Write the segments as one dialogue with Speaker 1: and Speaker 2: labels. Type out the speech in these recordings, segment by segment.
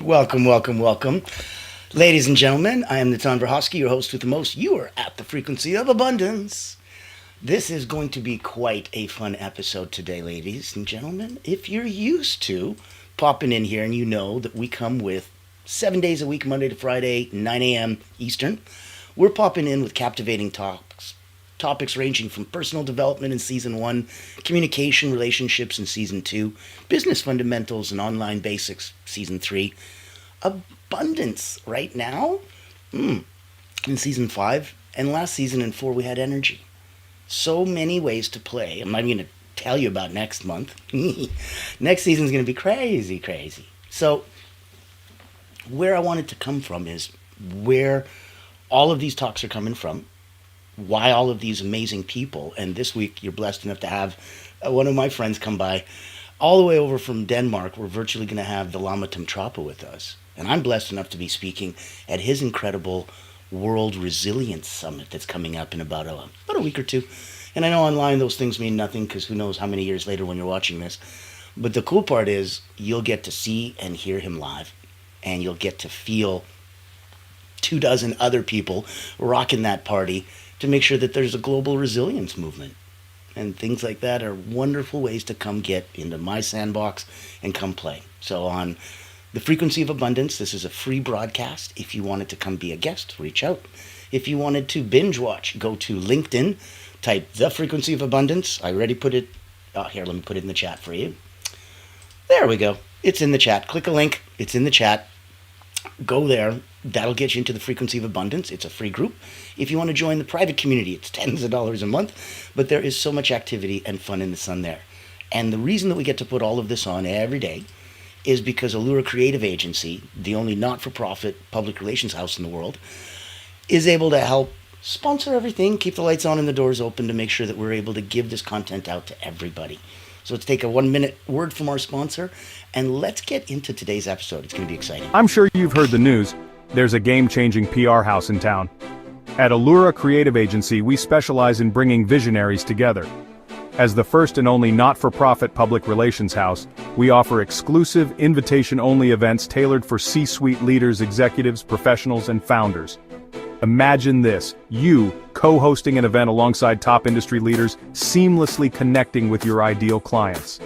Speaker 1: Welcome, welcome, welcome. Ladies and gentlemen, I am Natan Verhosky, your host with the most. You are at the frequency of abundance. This is going to be quite a fun episode today, ladies and gentlemen. If you're used to popping in here and you know that we come with 7 days a week, Monday to Friday, 9 a.m. Eastern, we're popping in with captivating talks. Topics ranging from personal development in season one, communication, relationships in season two, business fundamentals and online basics, season three, abundance right now in season five, and last season in four we had energy. So many ways to play. I'm not even going to tell you about next month. Next season is going to be crazy, crazy. So where I wanted to come from is where all of these talks are coming from, why all of these amazing people. And this week you're blessed enough to have one of my friends come by all the way over from Denmark. We're virtually going to have the Lama Tumtrapa with us. And I'm blessed enough to be speaking at his incredible World Resilience Summit that's coming up in about a week or two. And I know online those things mean nothing because who knows how many years later when you're watching this. But the cool part is you'll get to see and hear him live. And you'll get to feel 24 other people rocking that party to make sure that there's a global resilience movement. And things like that are wonderful ways to come get into my sandbox and come play. So on the Frequency of Abundance, this is a free broadcast. If you wanted to come be a guest, reach out. If you wanted to binge watch, go to LinkedIn, type The Frequency of Abundance. I already put it, here, let me put it in the chat for you. There we go. It's in the chat. Click a link. It's in the chat. Go there. That'll get you into the Frequency of Abundance. It's a free group. If you want to join the private community, it's tens of dollars a month. But there is so much activity and fun in the sun there. And the reason that we get to put all of this on every day is because Allura Creative Agency, the only not-for-profit public relations house in the world, is able to help sponsor everything, keep the lights on and the doors open to make sure that we're able to give this content out to everybody. So let's take a 1-minute word from our sponsor, and let's get into today's episode. It's going to be exciting.
Speaker 2: I'm sure you've heard the news. There's a game-changing PR house in town. At Allura Creative Agency, we specialize in bringing visionaries together. As the first and only not-for-profit public relations house, we offer exclusive, invitation-only events tailored for C-suite leaders, executives, professionals, and founders. Imagine this, you co-hosting an event alongside top industry leaders, seamlessly connecting with your ideal clients.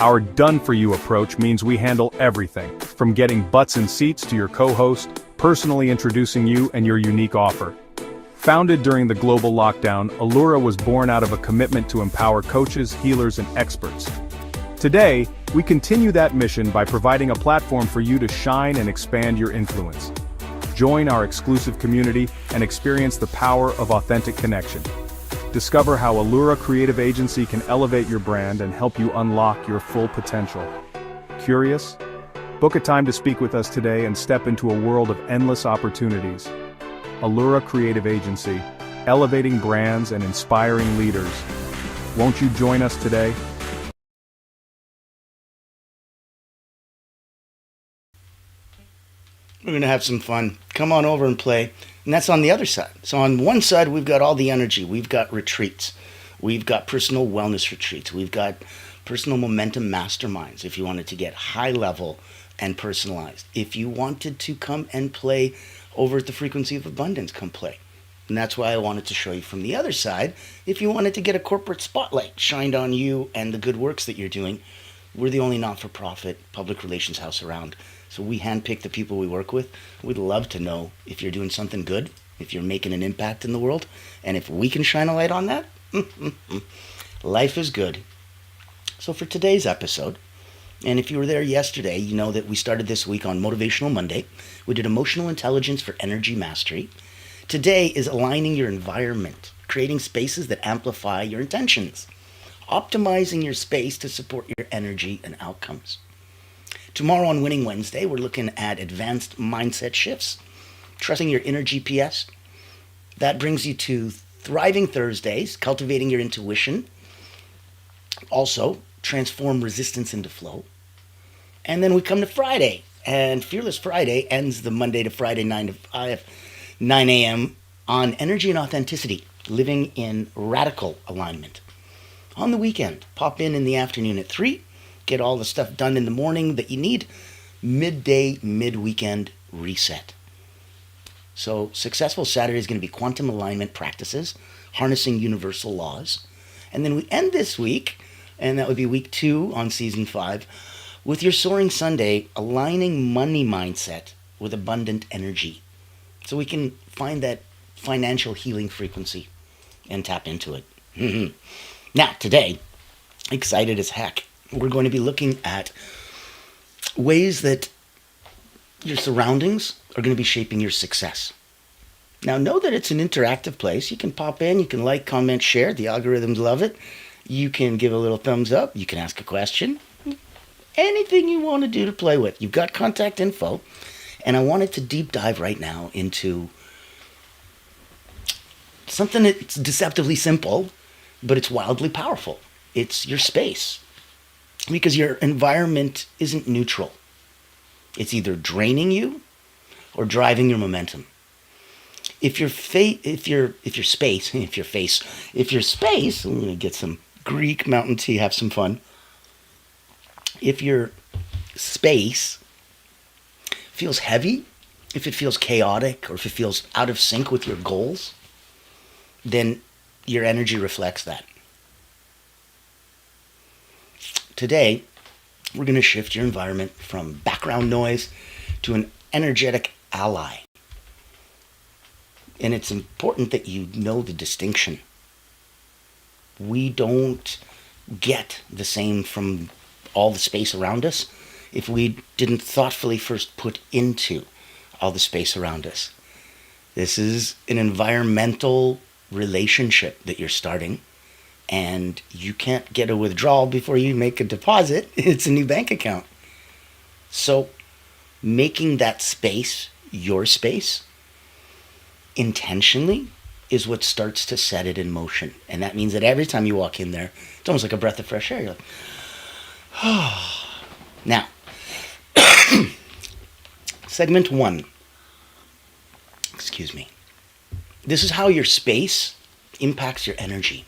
Speaker 2: Our done-for-you approach means we handle everything, from getting butts in seats to your co-host, personally introducing you and your unique offer. Founded during the global lockdown, Allura was born out of a commitment to empower coaches, healers, and experts. Today, we continue that mission by providing a platform for you to shine and expand your influence. Join our exclusive community and experience the power of authentic connection. Discover how Allura Creative Agency can elevate your brand and help you unlock your full potential. Curious? Book a time to speak with us today and step into a world of endless opportunities. Allura Creative Agency, elevating brands and inspiring leaders. Won't you join us today?
Speaker 1: We're going to have some fun. Come on over and play. And that's on the other side. So on one side, we've got all the energy. We've got retreats. We've got personal wellness retreats. We've got personal momentum masterminds if you wanted to get high level and personalized. If you wanted to come and play over at the Frequency of Abundance, come play. And that's why I wanted to show you from the other side. If you wanted to get a corporate spotlight shined on you and the good works that you're doing, we're the only not-for-profit public relations house around. So we handpick the people we work with. We'd love to know if you're doing something good, if you're making an impact in the world, and if we can shine a light on that, life is good. So for today's episode, and if you were there yesterday, you know that we started this week on Motivational Monday. We did Emotional Intelligence for Energy Mastery. Today is aligning your environment, creating spaces that amplify your intentions, optimizing your space to support your energy and outcomes. Tomorrow on Winning Wednesday, we're looking at advanced mindset shifts, trusting your inner GPS. That brings you to Thriving Thursdays, cultivating your intuition. Also, transform resistance into flow. And then we come to Friday, and Fearless Friday ends the Monday to Friday 9 to 5, 9 a.m. on energy and authenticity, living in radical alignment. On the weekend, pop in the afternoon at 3, get all the stuff done in the morning that you need midday, mid-weekend reset. So successful Saturday is going to be quantum alignment practices, harnessing universal laws. And then we end this week, and that would be week 2 on season 5, with your Soaring Sunday, aligning money mindset with abundant energy. So we can find that financial healing frequency and tap into it. Now, today, excited as heck, we're going to be looking at ways that your surroundings are going to be shaping your success. Now, know that it's an interactive place. You can pop in, you can like, comment, share. The algorithms love it. You can give a little thumbs up. You can ask a question. Anything you want to do to play with. You've got contact info. And I wanted to deep dive right now into something that's deceptively simple, but it's wildly powerful. It's your space. Because your environment isn't neutral. It's either draining you or driving your momentum. If your space, I'm gonna get some Greek mountain tea, have some fun. If your space feels heavy, if it feels chaotic, or if it feels out of sync with your goals, then your energy reflects that. Today, we're going to shift your environment from background noise to an energetic ally. And it's important that you know the distinction. We don't get the same from all the space around us if we didn't thoughtfully first put into all the space around us. This is an environmental relationship that you're starting. And you can't get a withdrawal before you make a deposit. It's a new bank account. So making that space your space intentionally is what starts to set it in motion. And that means that every time you walk in there, it's almost like a breath of fresh air. You're like, oh. Now, segment 1. Excuse me. This is how your space impacts your energy.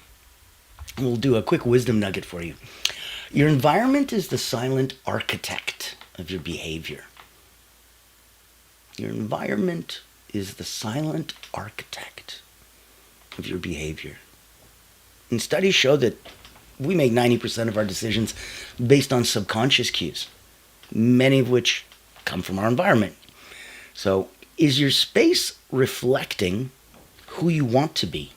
Speaker 1: We'll do a quick wisdom nugget for you. Your environment is the silent architect of your behavior. Your environment is the silent architect of your behavior. And studies show that we make 90% of our decisions based on subconscious cues, many of which come from our environment. So, is your space reflecting who you want to be?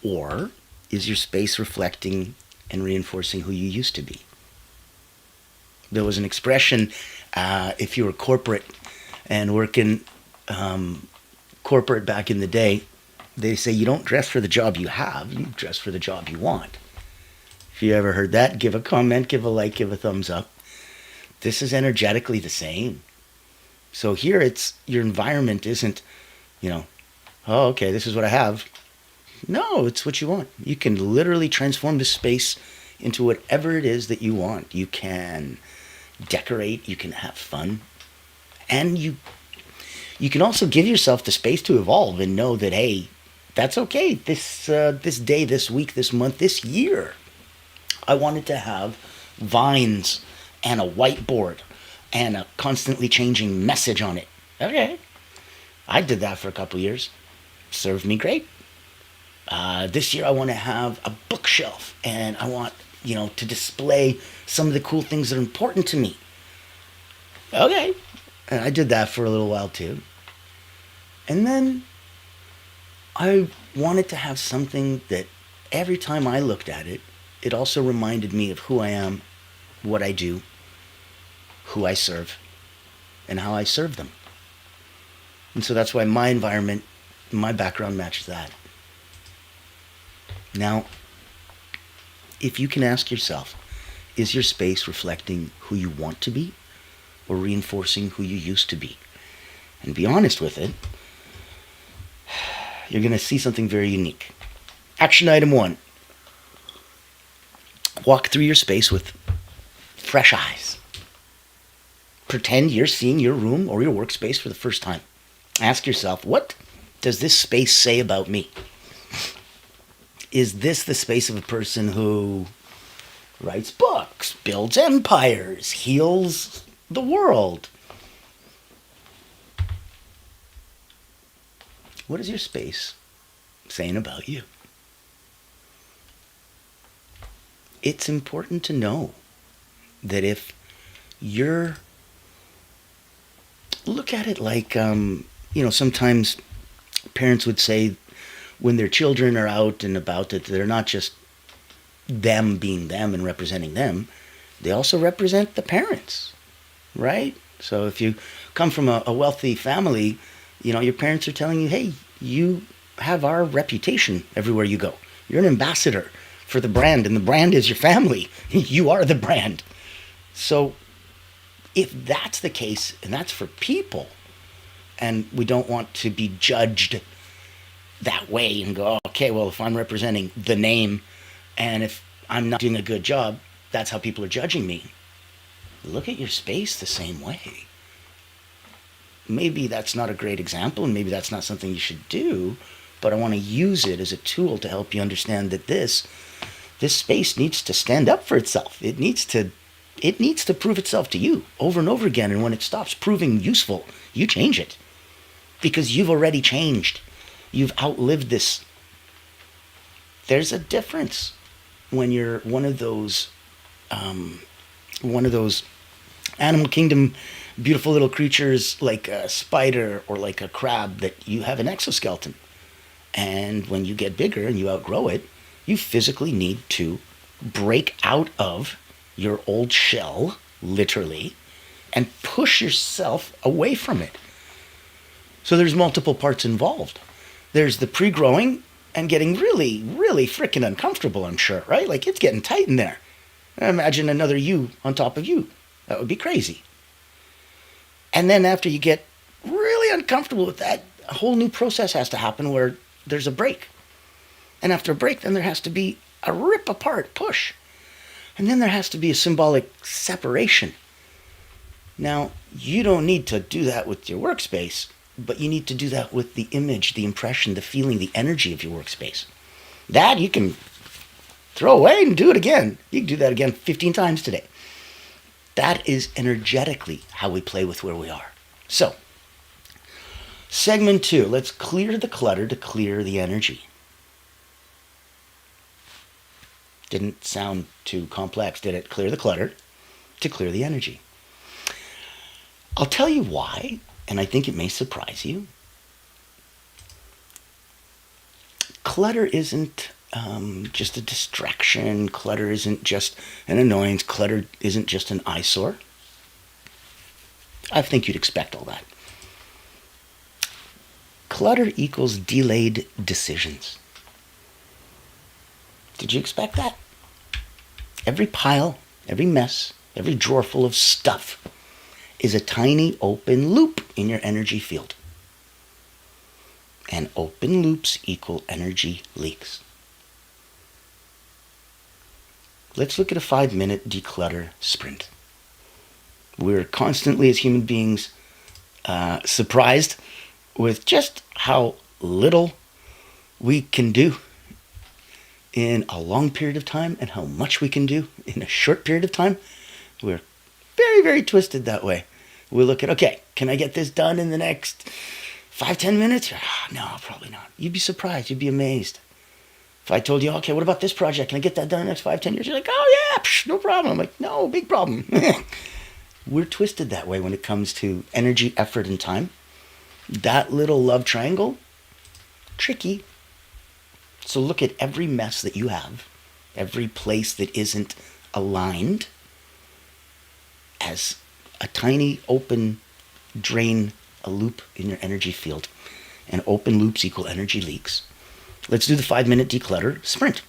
Speaker 1: Or is your space reflecting and reinforcing who you used to be? There was an expression, if you were corporate and working corporate back in the day, they say you don't dress for the job you have, you dress for the job you want. If you ever heard that, give a comment, give a like, give a thumbs up. This is energetically the same. So here it's, your environment isn't, oh, okay, this is what I have. No, it's what you want. You can literally transform the space into whatever it is that you want. You can decorate, you can have fun, and you can also give yourself the space to evolve and know that, hey, that's okay. This day, this week, this month, this year, I wanted to have vines and a whiteboard and a constantly changing message on it. Okay. I did that for a couple years. Served me great. This year I want to have a bookshelf and I want, to display some of the cool things that are important to me. Okay. And I did that for a little while too. And then I wanted to have something that every time I looked at it, it also reminded me of who I am, what I do, who I serve, and how I serve them. And so that's why my environment, my background matches that. Now, if you can ask yourself, is your space reflecting who you want to be or reinforcing who you used to be? And be honest with it, you're going to see something very unique. Action item 1. Walk through your space with fresh eyes. Pretend you're seeing your room or your workspace for the first time. Ask yourself, what does this space say about me? Is this the space of a person who writes books, works, builds empires, heals the world. What is your space saying about you? It's important to know that if you're, look at it like, sometimes parents would say when their children are out and about that they're not just them being them and representing them, they also represent the parents, right? So if you come from a wealthy family, your parents are telling you, hey, you have our reputation everywhere you go. You're an ambassador for the brand, and the brand is your family. You are the brand. So if that's the case, and that's for people, and we don't want to be judged that way and go, okay, well, if I'm representing the name, and if I'm not doing a good job, that's how people are judging me. Look at your space the same way. Maybe that's not a great example, and maybe that's not something you should do, but I want to use it as a tool to help you understand that this space needs to stand up for itself. It needs to prove itself to you over and over again, and when it stops proving useful, you change it. Because you've already changed. You've outlived this. There's a difference when you're one of those animal kingdom beautiful little creatures like a spider or like a crab that you have an exoskeleton. And when you get bigger and you outgrow it, you physically need to break out of your old shell, literally, and push yourself away from it. So there's multiple parts involved. There's the pre-growing and getting really, really freaking uncomfortable, I'm sure, right? Like it's getting tight in there. Imagine another you on top of you. That would be crazy. And then after you get really uncomfortable with that, a whole new process has to happen where there's a break. And after a break, then there has to be a rip apart, push. And then there has to be a symbolic separation. Now, you don't need to do that with your workspace, but you need to do that with the image, the impression, the feeling, the energy of your workspace. That you can throw away and do it again. You can do that again 15 times today. That is energetically how we play with where we are. So, segment 2, let's clear the clutter to clear the energy. Didn't sound too complex, did it? Clear the clutter to clear the energy. I'll tell you why, and I think it may surprise you. Clutter isn't just a distraction. Clutter isn't just an annoyance. Clutter isn't just an eyesore. I think you'd expect all that. Clutter equals delayed decisions. Did you expect that? Every pile, every mess, every drawer full of stuff is a tiny open loop in your energy field. And open loops equal energy leaks. Let's look at a 5-minute declutter sprint. We're constantly, as human beings, surprised with just how little we can do in a long period of time and how much we can do in a short period of time. We're very, very twisted that way. We look at, okay, can I get this done in the next 5-10 minutes? No, probably not. You'd be surprised. You'd be amazed. If I told you, okay, what about this project? Can I get that done in the next 5-10 years? You're like, oh yeah, no problem. I'm like, no, big problem. We're twisted that way when it comes to energy, effort, and time. That little love triangle, tricky. So look at every mess that you have, every place that isn't aligned, as a tiny open drain, a loop in your energy field. And open loops equal energy leaks. Let's do the 5-minute declutter sprint.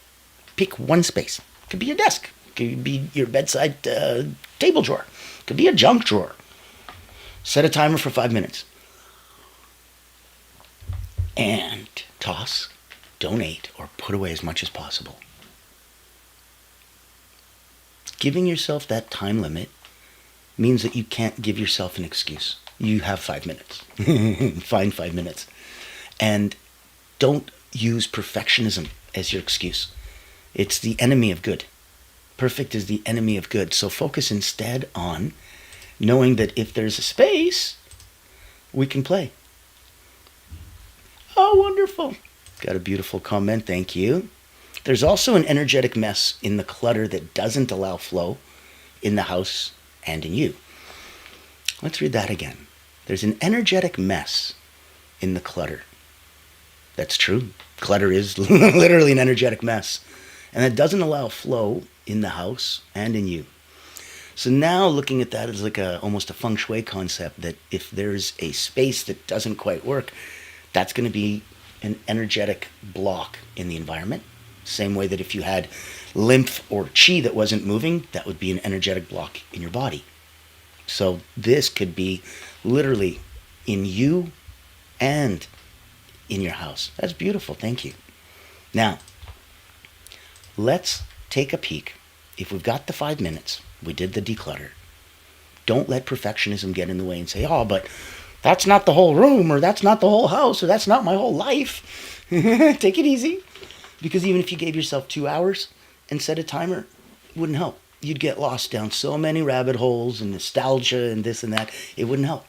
Speaker 1: Pick one space. It could be your desk. It could be your bedside table drawer. It could be a junk drawer. Set a timer for 5 minutes. And toss, donate, or put away as much as possible. Giving yourself that time limit means that you can't give yourself an excuse. You have 5 minutes. Find 5 minutes. And don't use perfectionism as your excuse. It's the enemy of good. Perfect is the enemy of good. So focus instead on knowing that if there's a space, we can play. Oh, wonderful. Got a beautiful comment. Thank you. There's also an energetic mess in the clutter that doesn't allow flow in the house and in you. Let's read that again. There's an energetic mess in the clutter. That's true. Clutter is literally an energetic mess. And that doesn't allow flow in the house and in you. So now looking at that as like almost a feng shui concept, that if there's a space that doesn't quite work, that's going to be an energetic block in the environment. Same way that if you had lymph or chi that wasn't moving, that would be an energetic block in your body. So this could be literally in you and in your house. That's beautiful. Thank you. Now, let's take a peek. If we've got the 5 minutes, we did the declutter. Don't let perfectionism get in the way and say, oh, but that's not the whole room, or that's not the whole house, or that's not my whole life. Take it easy. Because even if you gave yourself 2 hours and set a timer, it wouldn't help. You'd get lost down so many rabbit holes and nostalgia and this and that. It wouldn't help.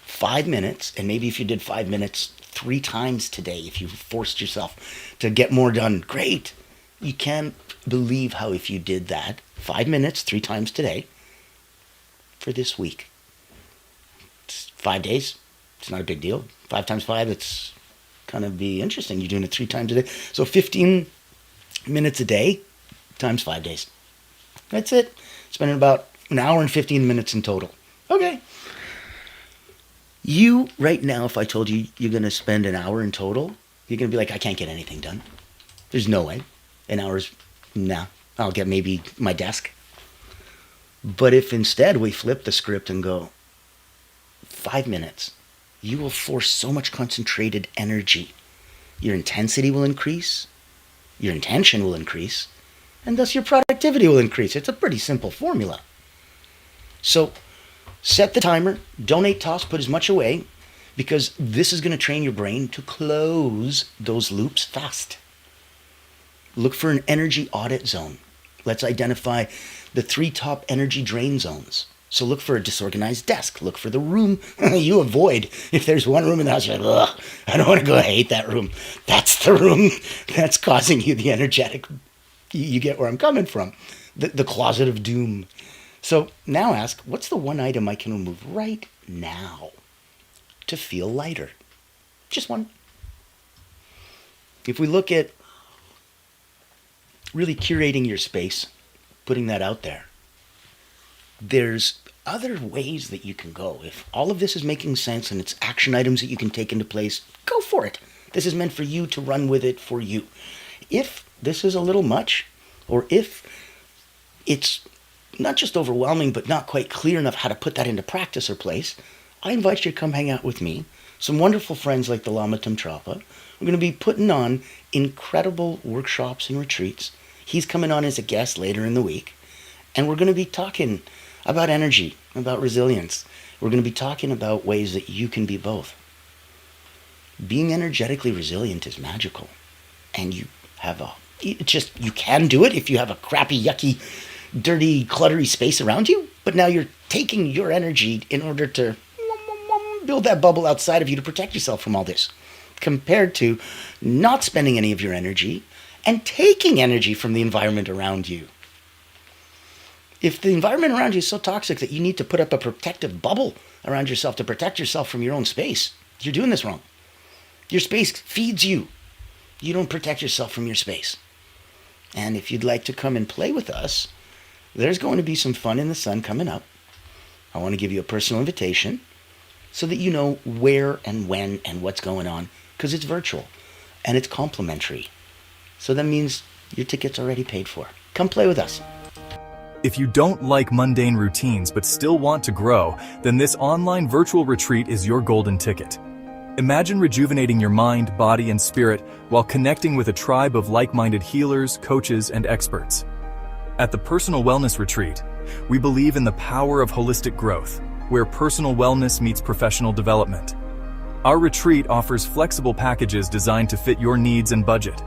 Speaker 1: 5 minutes, and maybe if you did 5 minutes 3 times today, if you forced yourself to get more done, great. You can't believe how if you did that 5 minutes 3 times today for this week. It's 5 days. It's not a big deal. 5 times 5, it's kind of be interesting. You're doing it 3 times a day. So 15 minutes a day times 5 days. That's it. Spending about an hour and 15 minutes in total. Okay. You, right now, if I told you you're going to spend an hour in total, you're going to be like, I can't get anything done. There's no way. An hour's, nah, I'll get maybe my desk. But if instead we flip the script and go 5 minutes, you will force so much concentrated energy. Your intensity will increase, your intention will increase, and thus your productivity will increase. It's a pretty simple formula. So set the timer, donate, toss, put as much away, because this is going to train your brain to close those loops fast. Look for an energy audit zone. Let's identify the 3 top energy drain zones. So look for a disorganized desk. Look for the room you avoid. If there's one room in the house, you're like, ugh, I don't want to go. I hate that room. That's the room that's causing you the energetic. You get where I'm coming from. The closet of doom. So now ask, what's the one item I can remove right now to feel lighter? Just one. If we look at really curating your space, putting that out there, there's other ways that you can go. If all of this is making sense and it's action items that you can take into place, go for it. This is meant for you to run with it for you. If this is a little much, or if it's not just overwhelming but not quite clear enough how to put that into practice or place, I invite you to come hang out with me. Some wonderful friends like the Lama Tumtrapa. We're going to be putting on incredible workshops and retreats. He's coming on as a guest later in the week. And we're going to be talking about energy, about resilience. We're going to be talking about ways that you can be both. Being energetically resilient is magical. And you can do it if you have a crappy, yucky, dirty, cluttery space around you. But now you're taking your energy in order to build that bubble outside of you to protect yourself from all this. Compared to not spending any of your energy and taking energy from the environment around you. If the environment around you is so toxic that you need to put up a protective bubble around yourself to protect yourself from your own space, you're doing this wrong. Your space feeds you. You don't protect yourself from your space. And if you'd like to come and play with us, there's going to be some fun in the sun coming up. I want to give you a personal invitation so that you know where and when and what's going on, because it's virtual and it's complimentary. So that means your ticket's already paid for. Come play with us.
Speaker 2: If you don't like mundane routines but still want to grow, then this online virtual retreat is your golden ticket. Imagine rejuvenating your mind, body, and spirit while connecting with a tribe of like-minded healers, coaches, and experts. At the Personal Wellness Retreat, we believe in the power of holistic growth, where personal wellness meets professional development. Our retreat offers flexible packages designed to fit your needs and budget.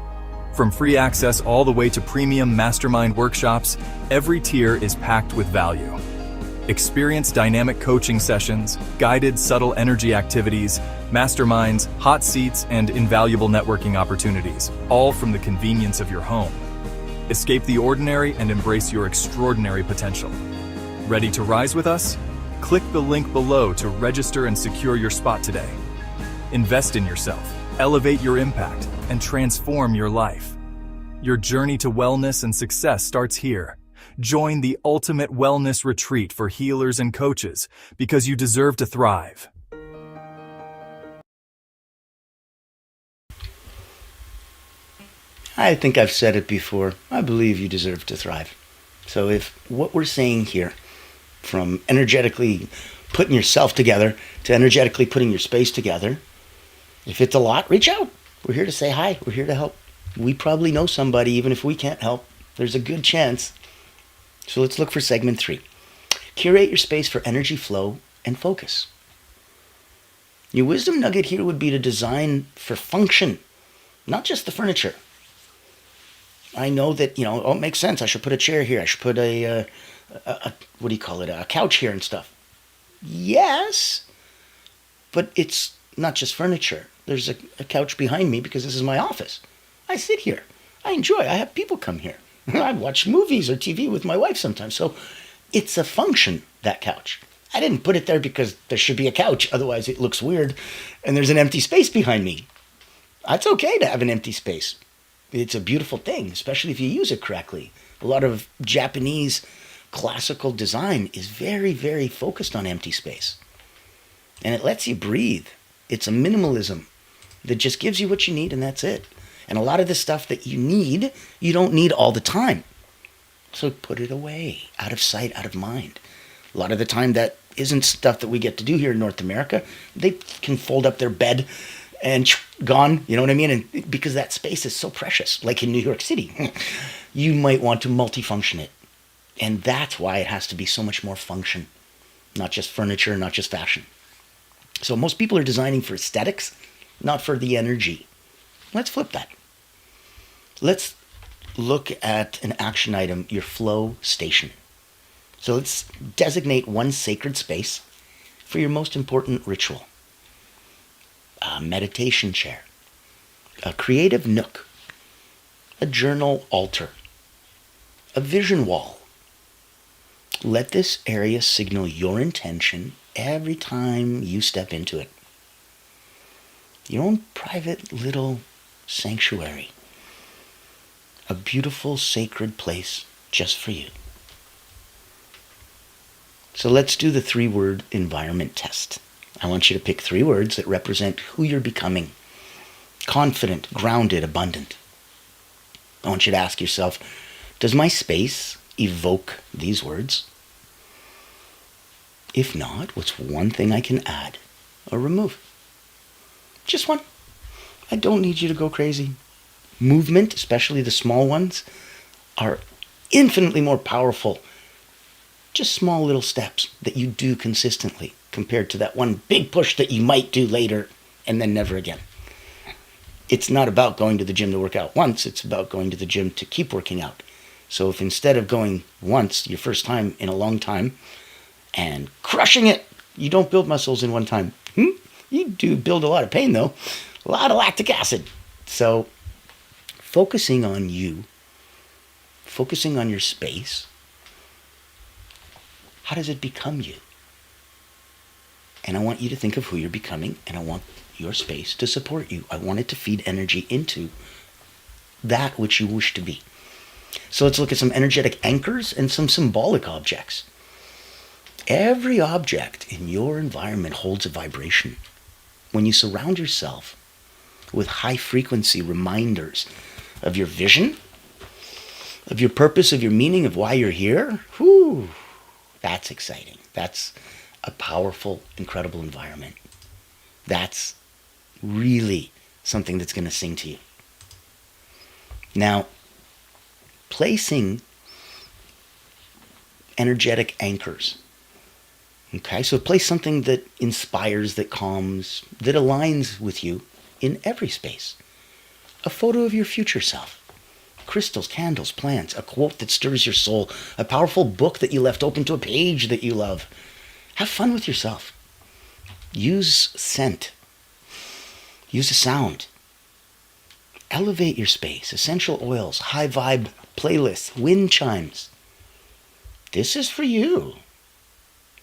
Speaker 3: From free access all the way to premium mastermind workshops, every tier is packed with value. Experience dynamic coaching sessions, guided subtle energy activities, masterminds, hot seats, and invaluable networking opportunities, all from the convenience of your home. Escape the ordinary and embrace your extraordinary potential. Ready to rise with us? Click the link below to register and secure your spot today. Invest in yourself, elevate your impact, and transform your life. Your journey to wellness and success starts here. Join the ultimate wellness retreat for healers and coaches because you deserve to thrive.
Speaker 1: I think I've said it before. I believe you deserve to thrive. So if what we're saying here, from energetically putting yourself together to energetically putting your space together, if it's a lot, reach out. We're here to say hi. We're here to help. We probably know somebody, even if we can't help. There's a good chance. So let's look for segment 3. Curate your space for energy flow and focus. Your wisdom nugget here would be to design for function, not just the furniture. I know that, it makes sense. I should put a chair here. I should put a couch here and stuff. Yes, but it's not just furniture. There's a couch behind me because this is my office. I sit here. I enjoy. I have people come here. I watch movies or TV with my wife sometimes. So it's a function, that couch. I didn't put it there because there should be a couch. Otherwise, it looks weird and there's an empty space behind me. It's okay to have an empty space. It's a beautiful thing, especially if you use it correctly. A lot of Japanese classical design is very, very focused on empty space. And it lets you breathe. It's a minimalism that just gives you what you need and that's it. And a lot of the stuff that you need, you don't need all the time. So put it away, out of sight, out of mind. A lot of the time that isn't stuff that we get to do here in North America. They can fold up their bed and gone, you know what I mean? And because that space is so precious, like in New York City, you might want to multifunction it. And that's why it has to be so much more function, not just furniture, not just fashion. So most people are designing for aesthetics, not for the energy. Let's flip that. Let's look at an action item, your flow station. So let's designate one sacred space for your most important ritual. A meditation chair, a creative nook, a journal altar, a vision wall. Let this area signal your intention every time you step into it. Your own private little sanctuary. A beautiful sacred place just for you. So let's do the 3-word environment test. I want you to pick 3 words that represent who you're becoming. Confident, grounded, abundant. I want you to ask yourself, does my space evoke these words? If not, what's one thing I can add or remove? Just one. I don't need you to go crazy. Movement, especially the small ones, are infinitely more powerful. Just small little steps that you do consistently compared to that one big push that you might do later and then never again. It's not about going to the gym to work out once. It's about going to the gym to keep working out. So if instead of going once, your first time in a long time, and crushing it, you don't build muscles in one time. You do build a lot of pain, though. A lot of lactic acid. So focusing on you, focusing on your space, how does it become you? And I want you to think of who you're becoming, and I want your space to support you. I want it to feed energy into that which you wish to be. So let's look at some energetic anchors and some symbolic objects. Every object in your environment holds a vibration. When you surround yourself with high frequency reminders of your vision, of your purpose, of your meaning, of why you're here, that's exciting. That's a powerful, incredible environment. That's really something that's going to sing to you. Now, placing energetic anchors. Okay, so place something that inspires, that calms, that aligns with you in every space. A photo of your future self. crystals, candles, plants, a quote that stirs your soul, a powerful book that you left open to a page that you love. Have fun with yourself. Use scent. Use a sound. Elevate your space. Essential oils, high vibe playlists, wind chimes. This is for you.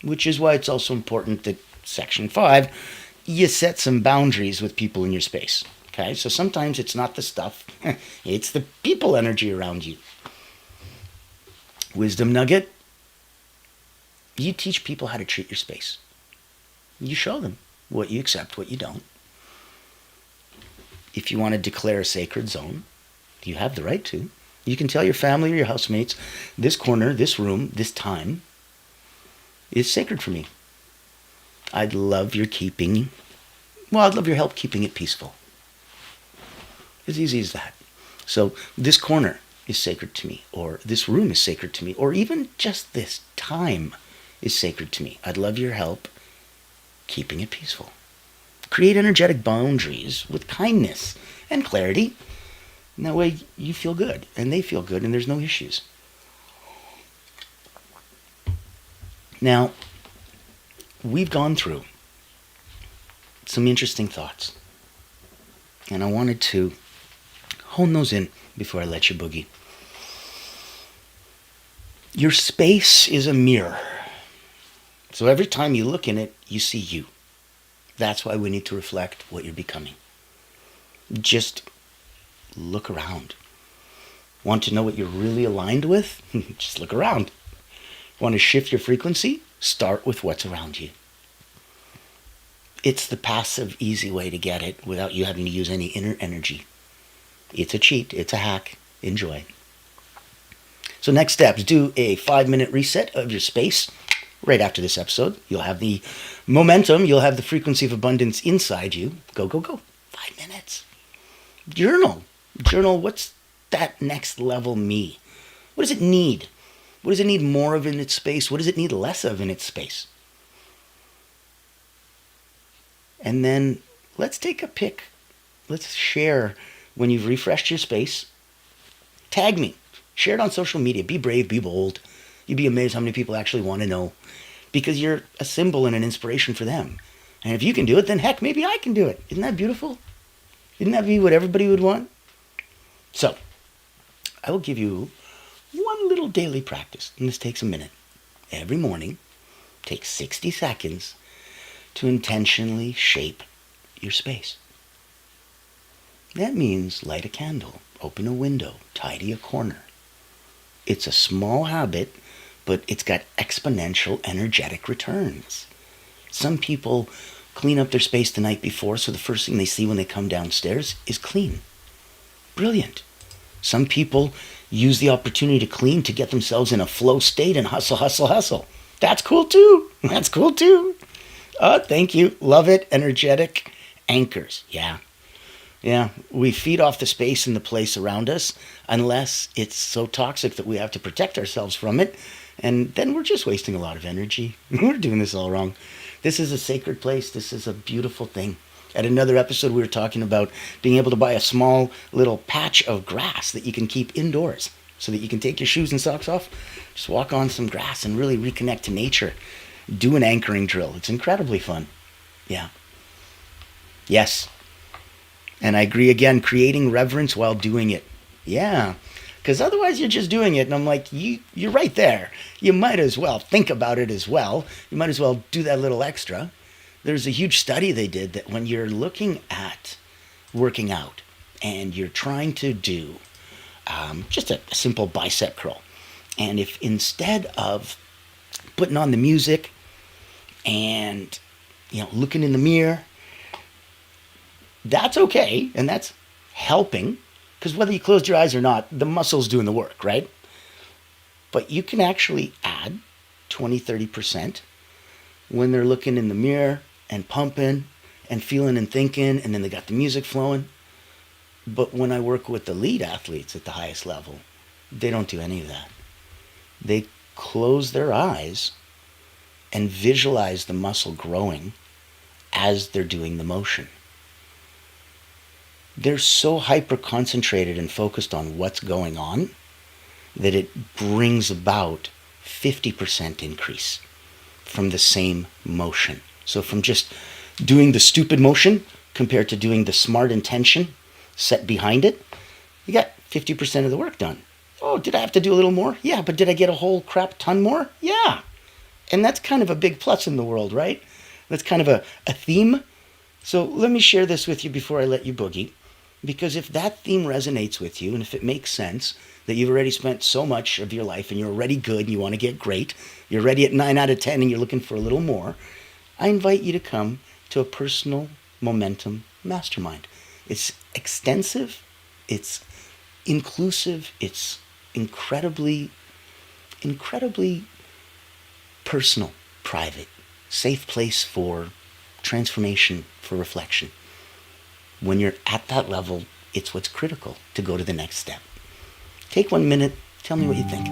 Speaker 1: Which is why it's also important that Section 5, you set some boundaries with people in your space. Okay, so sometimes it's not the stuff, it's the people energy around you. Wisdom nugget, you teach people how to treat your space. You show them what you accept, what you don't. If you want to declare a sacred zone, you have the right to. You can tell your family or your housemates, this corner, this room, this time is sacred for me. I'd love your help keeping it peaceful. As easy as that. So this corner is sacred to me, or this room is sacred to me, or even just this time is sacred to me. I'd love your help keeping it peaceful. Create energetic boundaries with kindness and clarity. And that way you feel good, and they feel good, and there's no issues. Now, we've gone through some interesting thoughts, and I wanted to hone those in before I let you boogie. Your space is a mirror. So every time you look in it, you see you. That's why we need to reflect what you're becoming. Just look around. Want to know what you're really aligned with? Just look around. Want to shift your frequency? Start with what's around you. It's the passive, easy way to get it without you having to use any inner energy. It's a cheat. It's a hack. Enjoy. So next steps, do a 5-minute reset of your space. Right after this episode, you'll have the momentum. You'll have the frequency of abundance inside you. Go, go, go. 5 minutes. Journal. What's that next level me? What does it need? What does it need more of in its space? What does it need less of in its space? And then let's take a pic. Let's share when you've refreshed your space. Tag me. Share it on social media. Be brave, be bold. You'd be amazed how many people actually want to know, because you're a symbol and an inspiration for them. And if you can do it, then heck, maybe I can do it. Isn't that beautiful? Isn't that be what everybody would want? So, I will give you one little daily practice, and this takes a minute. Every morning, take 60 seconds to intentionally shape your space. That means light a candle, open a window, tidy a corner. It's a small habit, but it's got exponential energetic returns. Some people clean up their space the night before, so the first thing they see when they come downstairs is clean. Brilliant. Some people use the opportunity to clean to get themselves in a flow state and hustle. That's cool too. Thank you. Love it. Energetic anchors. Yeah, we feed off the space and the place around us unless it's so toxic that we have to protect ourselves from it. And then we're just wasting a lot of energy. We're doing this all wrong. This is a sacred place. This is a beautiful thing. At another episode, we were talking about being able to buy a small little patch of grass that you can keep indoors so that you can take your shoes and socks off, just walk on some grass and really reconnect to nature. Do an anchoring drill. It's incredibly fun. Yeah. Yes. And I agree again, creating reverence while doing it. Yeah. Because otherwise you're just doing it. And I'm like, you're right there. You might as well think about it as well. You might as well do that little extra. There's a huge study they did that when you're looking at working out and you're trying to do just a simple bicep curl, and if instead of putting on the music and looking in the mirror, that's okay, and that's helping, because whether you closed your eyes or not, the muscle's doing the work, right? But you can actually add 20-30% when they're looking in the mirror and pumping and feeling and thinking, and then they got the music flowing. But when I work with the lead athletes at the highest level, they don't do any of that. They close their eyes and visualize the muscle growing as they're doing the motion. they're so hyper concentrated and focused on what's going on that it brings about 50% increase from the same motion. So from just doing the stupid motion compared to doing the smart intention set behind it, you got 50% of the work done. Oh, did I have to do a little more? Yeah, but did I get a whole crap ton more? Yeah. And that's kind of a big plus in the world, right? That's kind of a theme. So let me share this with you before I let you boogie. Because if that theme resonates with you, and if it makes sense that you've already spent so much of your life and you're already good and you want to get great, you're already at 9 out of 10 and you're looking for a little more, I invite you to come to a personal momentum mastermind. It's extensive, it's inclusive, it's incredibly personal, private, safe place for transformation, for reflection. When you're at that level, it's what's critical to go to the next step. Take 1 minute, tell me what you think.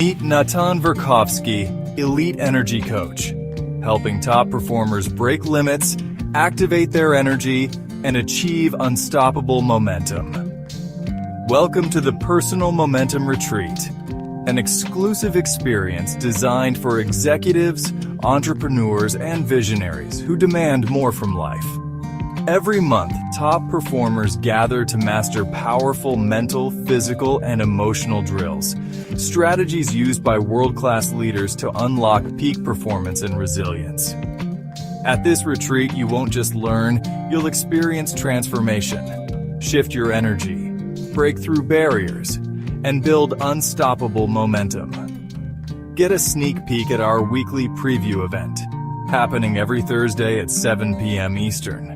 Speaker 3: Meet Natan Verkovsky, Elite Energy Coach, helping top performers break limits, activate their energy, and achieve unstoppable momentum. Welcome to the Personal Momentum Retreat, an exclusive experience designed for executives, entrepreneurs, and visionaries who demand more from life. Every month, top performers gather to master powerful mental, physical, and emotional drills, strategies used by world-class leaders to unlock peak performance and resilience. At this retreat, you won't just learn, you'll experience transformation, shift your energy, break through barriers, and build unstoppable momentum. Get a sneak peek at our weekly preview event, happening every Thursday at 7 p.m. Eastern.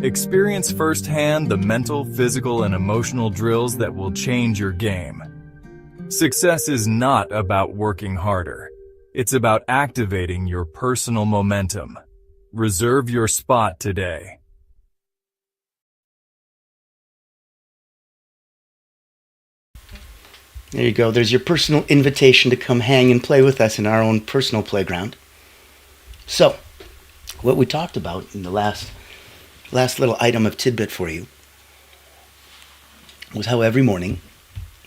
Speaker 3: Experience firsthand the mental, physical, and emotional drills that will change your game. Success is not about working harder. It's about activating your personal momentum. Reserve your spot today.
Speaker 1: There you go. There's your personal invitation to come hang and play with us in our own personal playground. So, what we talked about in the last little item of tidbit for you was how every morning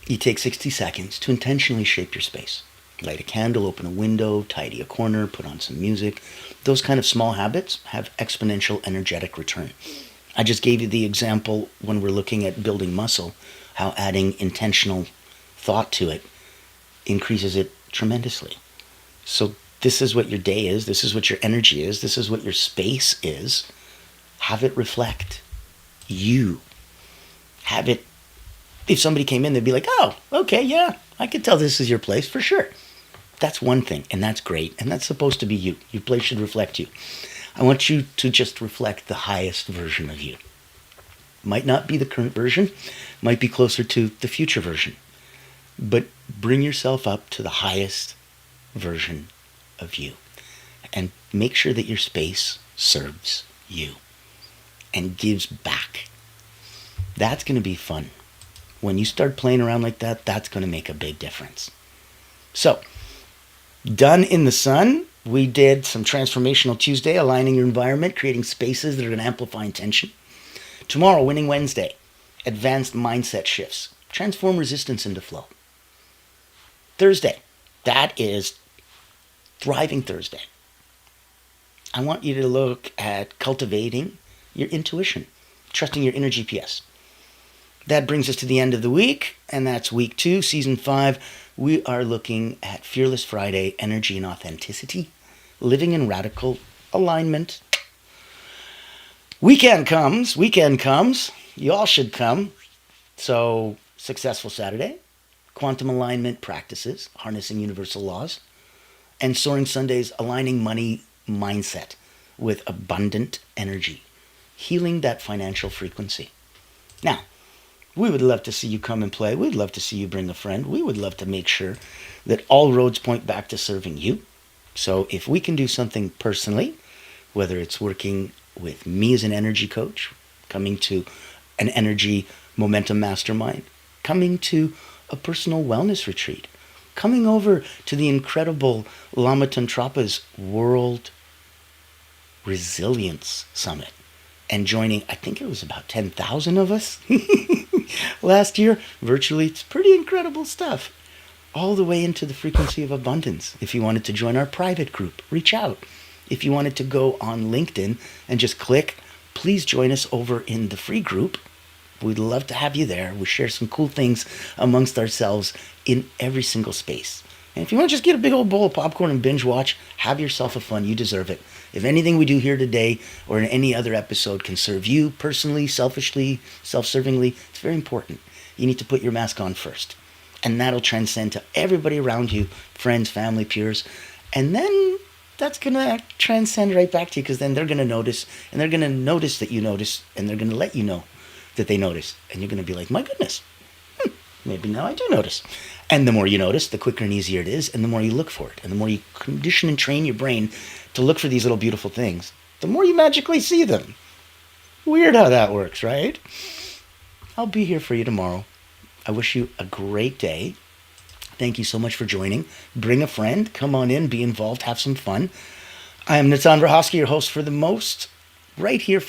Speaker 1: you take 60 seconds to intentionally shape your space. Light a candle, open a window, tidy a corner, put on some music. Those kind of small habits have exponential energetic return. I just gave you the example when we're looking at building muscle, how adding intentional thought to it increases it tremendously. So this is what your day is, this is what your energy is, this is what your space is. Have it reflect you. Have it, if somebody came in, they'd be like, oh, okay, yeah, I could tell this is your place for sure. That's one thing, and that's great, and that's supposed to be you. Your place should reflect you. I want you to just reflect the highest version of you. Might not be the current version, might be closer to the future version, but bring yourself up to the highest version of you, and make sure that your space serves you and gives back. That's going to be fun. When you start playing around like that, that's going to make a big difference. So, done in the sun, we did some Transformational Tuesday, aligning your environment, creating spaces that are going to amplify intention. Tomorrow, Winning Wednesday, advanced mindset shifts, transform resistance into flow. Thursday, that is Thriving Thursday. I want you to look at cultivating your intuition, trusting your inner GPS. That brings us to the end of the week, and that's week 2, season 5. We are looking at Fearless Friday, energy and authenticity, living in radical alignment. Weekend comes. You all should come. So, Successful Saturday, quantum alignment practices, harnessing universal laws, and Soaring Sundays, aligning money mindset with abundant energy, healing that financial frequency. Now, we would love to see you come and play. We'd love to see you bring a friend. We would love to make sure that all roads point back to serving you. So if we can do something personally, whether it's working with me as an energy coach, coming to an energy momentum mastermind, coming to a personal wellness retreat, coming over to the incredible Lama Tantrapa's World Resilience Summit, and joining, I think it was about 10,000 of us last year, virtually. It's pretty incredible stuff. All the way into the frequency of abundance. If you wanted to join our private group, reach out. If you wanted to go on LinkedIn and just click, please join us over in the free group. We'd love to have you there. We share some cool things amongst ourselves in every single space. And if you want to just get a big old bowl of popcorn and binge watch, have yourself a fun. You deserve it. If anything we do here today or in any other episode can serve you personally, selfishly, self-servingly, it's very important. You need to put your mask on first. And that'll transcend to everybody around you, friends, family, peers. And then that's going to transcend right back to you, because then they're going to notice, and they're going to notice that you notice, and they're going to let you know that they notice. And you're going to be like, my goodness, maybe now I do notice. And the more you notice, the quicker and easier it is, and the more you look for it. And the more you condition and train your brain to look for these little beautiful things, the more you magically see them. Weird how that works, right? I'll be here for you tomorrow. I wish you a great day. Thank you so much for joining. Bring a friend. Come on in. Be involved. Have some fun. I am Natan Vrahosky, your host for the most, right here for